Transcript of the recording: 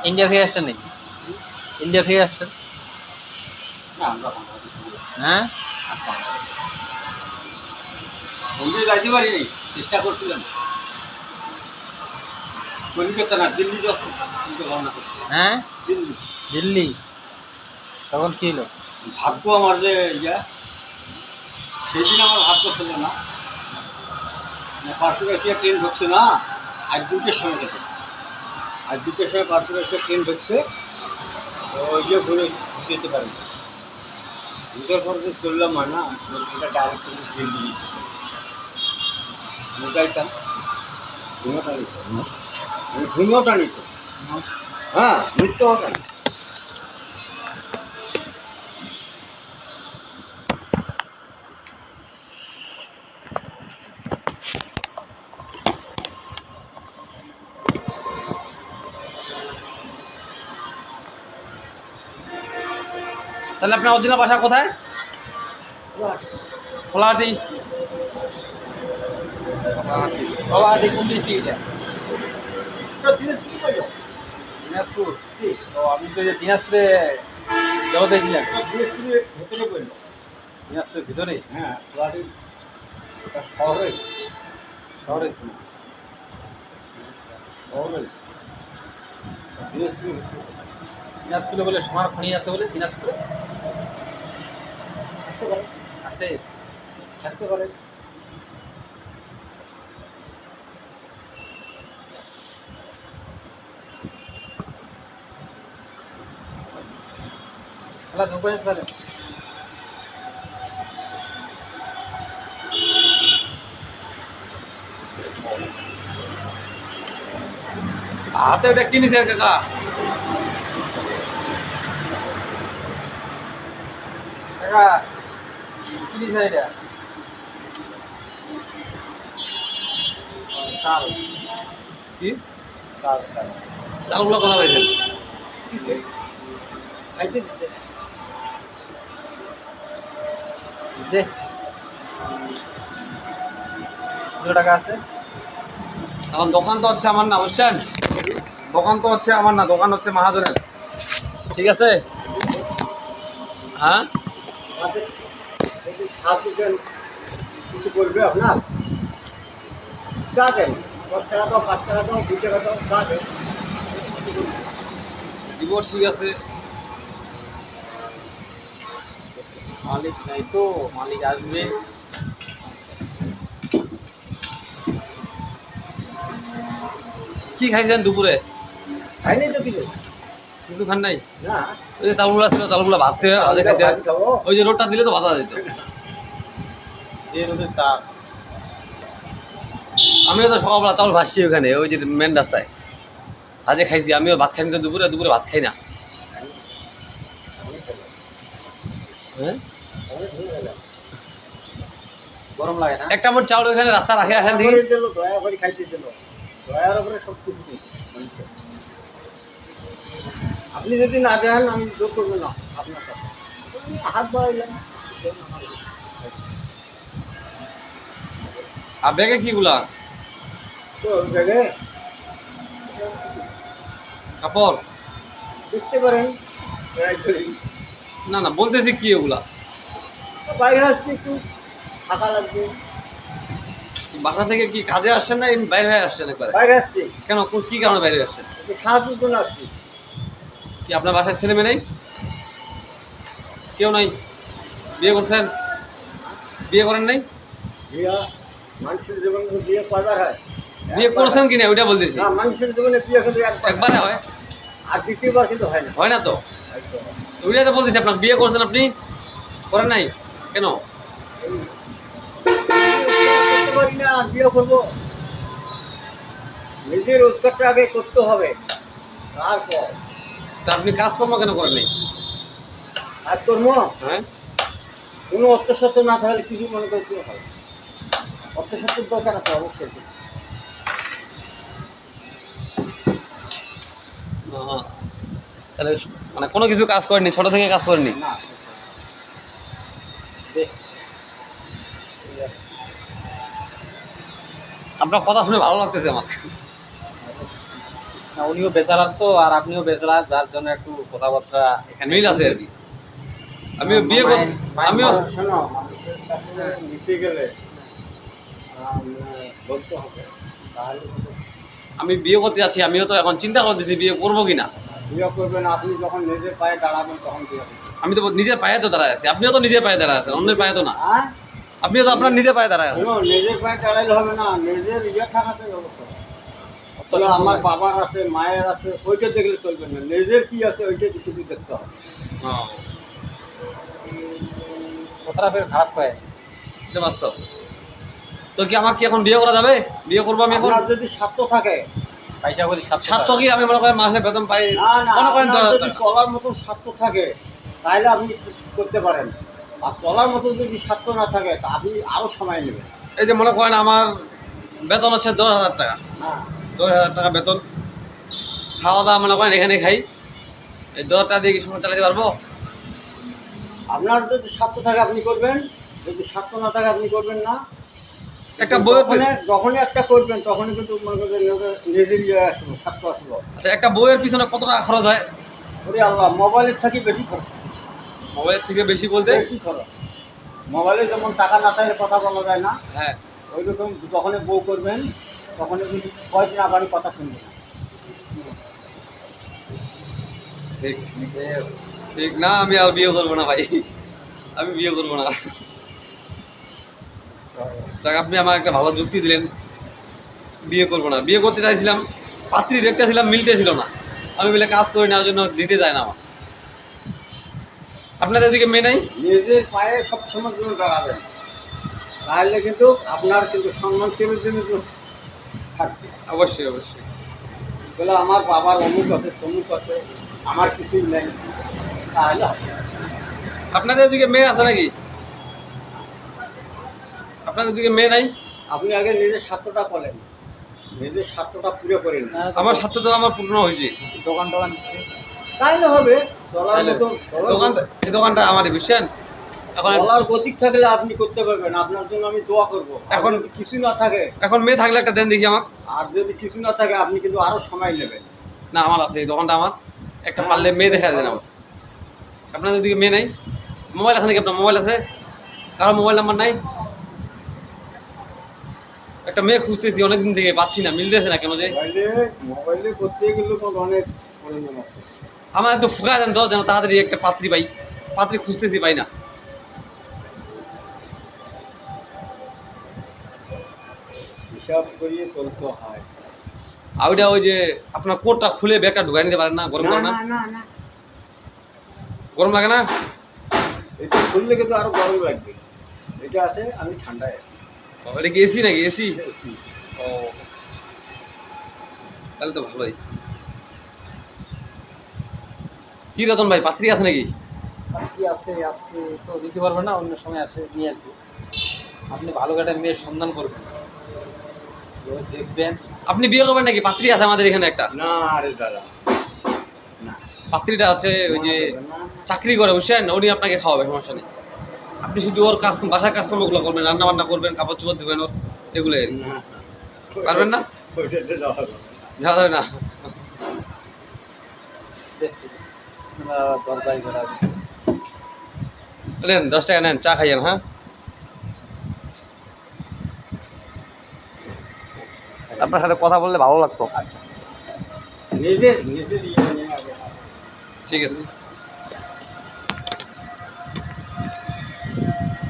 India থেকে আসছেন নাকি? ইন্ডিয়া থেকে আসছেন? হ্যাঁ, যাইতে পারিনি, চেষ্টা করছিলেন কলকাতা না দিল্লি রওনা করছে। হ্যাঁ, দিল্লি দিল্লি। তখন কি হলো? ভাগ্য আমার যে ইয়া, সেদিন আমার ভাগ্য ছিল না, পার্সেল এসে ট্রেন ঢুকছে না, আজ 2টের সময় গেছে, আজ 2টের সময় পার্সেল এসে ট্রেন ঢুকছে, ওই যে ঘুরে যেতে পারি বুঝার পর যে চললাম হয় না, এটা ডাইরেক্ট দিল্লি গেছে যাইতাম ধুনোটা নিত, ধুনোটা নিত, হ্যাঁ মৃত্যু হবে না। তাহলে আপনার অরিজিনাল বাসা কোথায়? খোলাহাটি। খোলাহাটি কোন ডিস্ট্রিক্ট এটা? দিনাজপুর। তো আপনি তো যে দিনাজপুরে জগতে ছিলেন, দিনাজপুরের ভেতরে বলল, দিনাজপুরের ভিতরে হ্যাঁ গুয়াহাটি শহরে শহরে শহরে দিনাজপুরের দিনাজপুরে বলে সোনার খনি আছে বলে দিনাজপুরে থাকতে পারে, আছে। থাকতে পারে। খেলা ঢুকবেন তাহলে। হাতে ওটা কিনেছে কাকা? কাকা কিনেছে এটা? চাল। কি চাল? চালগুলো কোথা পাইছেন? খাইতে দিচ্ছে যে 2 টাকা আছে। এখন দোকান তো হচ্ছে আমার না, বুঝছেন? দোকান তো হচ্ছে আমার না, দোকান হচ্ছে মাহাজনের। ঠিক আছে? হ্যাঁ, কিছু করবে আপনার, চা দেন, 10 টাকা দাও, 5 টাকা দাও, 2 টাকা দাও, চা দেন। দিব, ঠিক আছে। মালিক নাই তো, মালিক আসবে। কি খাইছেন দুপুরে? খাইনি তো কিছু, কিছু খান নাই? না ওই যে চালগুলো ছিল, চালগুলো ভাজতে হয়, ভাজে খাইতে হয়। ভাজি খাবো। ওই যে রোডটা দিলে তো ভাজা যেত। এই রোদের তাপ। আমিও তো সকালবেলা চাউল ভাজছি ওখানে, ওই যে মেন রাস্তায় ভাজে খাইছি। আমিও ভাত খাইনি তো, দুপুরে দুপুরে ভাত খাই না। হ্যাঁ, গরম লাগে না, একটা মোট চাউল ওখানে রাস্তা রাখে আসেন দেখি। দয়া করে খাইতে দিল, দয়ার উপরে সব কিছু মানুষের। আপনি যদি না দেন আমি জোর করবো না আপনার সাথে, হাত বাড়াইলেন আর ব্যাগে কিগুলা? তো জায়গায় কাপড়? দেখতে পারেন। না না, বলতেছি কি ওগুলা? বাইরে আসছে, একটু ফাঁকা লাগবে, বাসা থেকে কি কাজে আসছেন না এমনি বাইরে হয়ে আসছেন একবারে? বাইরে আসছে, কেন, কি কারণে বাইরে আসছেন? একটু সাহায্যের জন্য আসছি। কি আপনার বাসায় ছেলে মেয়ে নেই? কেউ নাই? বিয়ে করছেন? বিয়ে করেন নাই? বিয়া মানুষের জীবনে তো বিয়ে কয়বার হয়? বিয়ে করছেন কি না ওইটা বলতেছি। না, মানুষের জীবনে বিয়ে কিন্তু একবার, একবারে হয়, আর দ্বিতীয়বার কিন্তু হয় না। হয় না তো? ওইটাই তো বলতেছি, আপনার বিয়ে করছেন আপনি, করেন নাই কেন? করতে পারি না, আর বিয়ে করবো? নিজের রোজগারটা আগে করতে হবে, তারপর তা আপনি কাজকর্ম কেন করেন নাই? কাজকর্ম হ্যাঁ, কোনো অর্থশাস্ত্র না থাকলে কিছু মনে করতে হবে, অর্থশাস্ত্রের দরকার আছে অবশ্যই। তাহলে মানে কোনো কিছু কাজ করেনি, ছোট থেকে কাজ করেনি? না বেশ আপনার কথা শুনে ভালো লাগতেছে আমার। না, উনিও বেচারার তো আর আপনিও বেচারার, যার জন্য একটু কথাবার্তা এখানে মিল আছে আর কি। আমিও বিয়ে মায়ের- আমিও শোনো, মানুষের কাছে নিতে গেলে বলতে হবে, তাহলে আমি বিয়ে করতে যাচ্ছি, আমিও তো এখন চিন্তা করতেছি বিয়ে করবো কিনা। বিয়ে করবেন আপনি যখন নিজের পায়ে দাঁড়াবেন তখন বিয়ে করবেন। আমি তো নিজের পায়ে তো দাঁড়ায় আছি, আপনিও তো নিজের পায়ে দাঁড়ায় আছেন, অন্যের পায়ে তো না। হ্যাঁ আপনিও তো আপনার নিজের পায়ে দাঁড়ায় আছেন। শোনো, নিজের পায়ে দাঁড়াইলে হবে না, নিজের ইয়ে থাকাতে ব্যবস্থা। তাহলে আমার বাবার আছে, মায়ের আছে, ওইটা দেখলে চলবে না, নিজের কি আছে ওইটা কিছু দেখতে হবে। হ্যাঁ, কথাটা বেশ খারাপ হয়। এটা বাস্তব। তো কি আমার কি এখন বিয়ে করা যাবে? বিয়ে করবো আমি এখন? আপনার যদি স্বার্থ থাকে, পয়সা করি স্বার্থ কি আমি মনে করেন মাসে বেতন পাই, না না, মনে করেন আপনার 10,000 যদি টাকা। চলার মতো স্বার্থ থাকে তাহলে আপনি করতে পারেন, আর চলার মতো যদি স্বার্থ না থাকে তা আপনি আরও সময় নেবেন। এই যে মনে করেন আমার বেতন হচ্ছে 10,000 টাকা, হ্যাঁ 10,000 টাকা বেতন, খাওয়া দাওয়া মনে করেন এখানে খাই, এই 10,000 টাকা দিয়ে কি সময় চালাতে পারবো? আপনার যদি স্বার্থ থাকে আপনি করবেন, যদি স্বার্থ না থাকে আপনি করবেন না। একটা বইয়ের যখনই একটা করবেন তখনই কিন্তু মনে করবেন নিজের ইয়ে আসবো, স্বার্থ আসবো। আচ্ছা, একটা বইয়ের পিছনে কত টাকা খরচ হয়? ওরে আল্লাহ, মোবাইলের থেকে বেশি খরচ, মোবাইল থেকে বেশি বলতে? বেশি খরচ। মোবাইলে যেমন টাকা না থাকলে কথা বলা যায় না, হ্যাঁ, ওই রকম যখনই বউ করবেন তখনই কিন্তু কয়েকদিন আবার কথা শুনবেন না। ঠিক ঠিক ঠিক না, আমি আর বিয়ে করবো না ভাই, আমি বিয়ে করবো না। যাক, আপনি আমার একটা ভালো যুক্তি দিলেন, বিয়ে করবো না। বিয়ে করতে চাইছিলাম, পাত্রী দেখতেছিলাম, মিলতেছিল না, আমি বলে কাজ করি নেওয়ার জন্য দিতে যায় না আমার। আপনাদের দিকে মেয়ে নাই? নিজের পায়ে সবসময় জন্য দাঁড়াবেন, তাহলে কিন্তু আপনার কিন্তু সম্মান ছিল কিন্তু থাকবে। অবশ্যই অবশ্যই। বলে আমার বাবার অমুক আছে তমুক আছে, আমার কিছুই নেই, তাহলে হবে না। আপনাদের দিকে মেয়ে আছে নাকি? আপনাদের দিকে মেয়ে নাই? আপনি আগে নিজের স্বার্থটা বলেন, নিজের স্বার্থটা পুরো করে নিন, আমার স্বার্থ তো আমার পূর্ণ হয়েছে। দোকান টোকান দিচ্ছে, তাইলে হবে। চলার তাইলে মতো দোকান, এই দোকানটা আমারই, বুঝছেন? এখন চলার গতিক থাকলে আপনি করতে পারবেন, আপনার জন্য আমি দোয়া করবো। এখন এখন- যদি কিছু না থাকে, এখন মেয়ে থাকলে একটা দেন দেখি আমার। আর যদি কিছু না থাকে আপনি কিন্তু আরো সময় নেবেন। না, আমার আছে, এই দোকানটা আমার, একটা পারলে মেয়ে দেখা দেন আমার। আপনাদের দিকে মেয়ে নাই? মোবাইল আছে নাকি আপনার? মোবাইল আছে? কারো মোবাইল নাম্বার নাই? একটা মেয়ে খুঁজতেছি অনেকদিন থেকে, পাচ্ছি না, মিলতেছে না কেন যে। মোবাইলে করতে গেলে তো অনেক প্রয়োজন আছে। আমার একটু ফুকা দেন তো, যেন তাড়াতাড়ি একটা পাত্রী পাই। পাত্রী খুঁজতেছি, পাই না। হিসাব করিয়ে চলতে হয়। আর ওইটা ওই যে আপনার কোটটা খুলে ব্যাগটা ঢুকাই নিতে পারেন না? গরম না লাগে না? না না না, গরম লাগে না? এটা খুললে কিন্তু আরো গরম লাগবে। এটা আছে, আমি ঠান্ডায় আছি। ও, এটা কি এসি নাকি? এসি? ও, তাহলে তো ভালোই। কি রতন ভাই, পাত্রী আছে নাকি? আর কি আছে, আজকে তো দিতে পারবেন না, অন্য সময় আসে নিয়ে আসবে। আপনি ভালো একটা মেয়ের সন্ধান করবেন, দেখবেন। আপনি বিয়ে করবেন নাকি? পাত্রী আছে আমাদের এখানে একটা। না রে দাদা, না। পাত্রীটা হচ্ছে ওই যে চাকরি করে, বুঝছেন? উনি আপনাকে খাওয়াবে, সমস্যা নেই। আপনি শুধু ওর কাজ, বাসার কাজকর্মগুলো করবেন, রান্না বান্না করবেন, কাপড় চোপড় দেবেন ওর, এগুলো না, পারবেন না? ওইটাতে যাওয়া যাবে না। যাওয়া যাবে না? দেখছি দরকারি করা নেন 10 টাকা নেন, চা খাইয়েন। হ্যাঁ, আপনার সাথে কথা বললে ভালো লাগতো। নিজের নিজের ইয়ে নিয়ে আগে। ঠিক আছে।